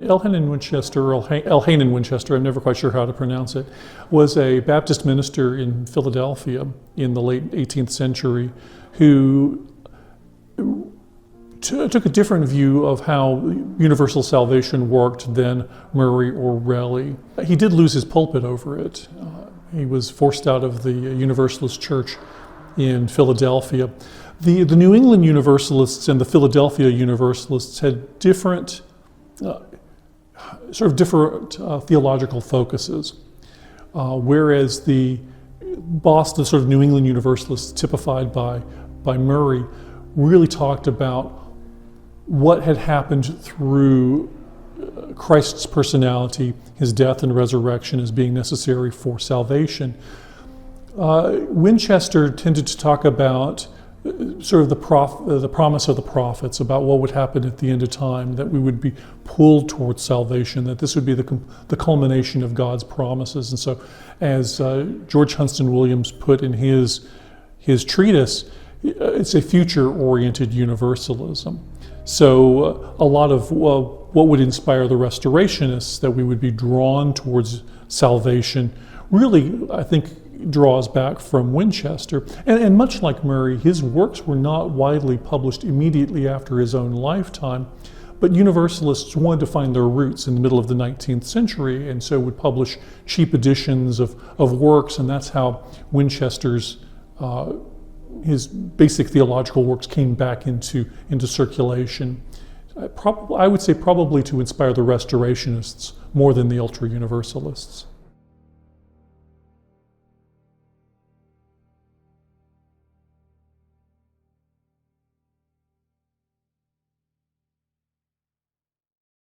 Elhanan Winchester, or Elhanan Winchester, I'm never quite sure how to pronounce it, was a Baptist minister in Philadelphia in the late 18th century who took a different view of how universal salvation worked than Murray or Raleigh. He did lose his pulpit over it. He was forced out of the Universalist church in Philadelphia. The New England Universalists and the Philadelphia Universalists had different theological focuses, whereas the Boston sort of New England Universalists, typified by Murray, really talked about what had happened through Christ's personality, his death and resurrection as being necessary for salvation. Winchester tended to talk about sort of the promise of the prophets about what would happen at the end of time, that we would be pulled towards salvation, that this would be the culmination of God's promises. And so, as George Hunston Williams put in his treatise, it's a future-oriented universalism. So a lot of what would inspire the Restorationists, that we would be drawn towards salvation, really, I think, draws back from Winchester. And much like Murray, his works were not widely published immediately after his own lifetime, but Universalists wanted to find their roots in the middle of the 19th century, and so would publish cheap editions of works, and that's how Winchester's his basic theological works came back into circulation. I would say probably to inspire the Restorationists more than the Ultra-Universalists.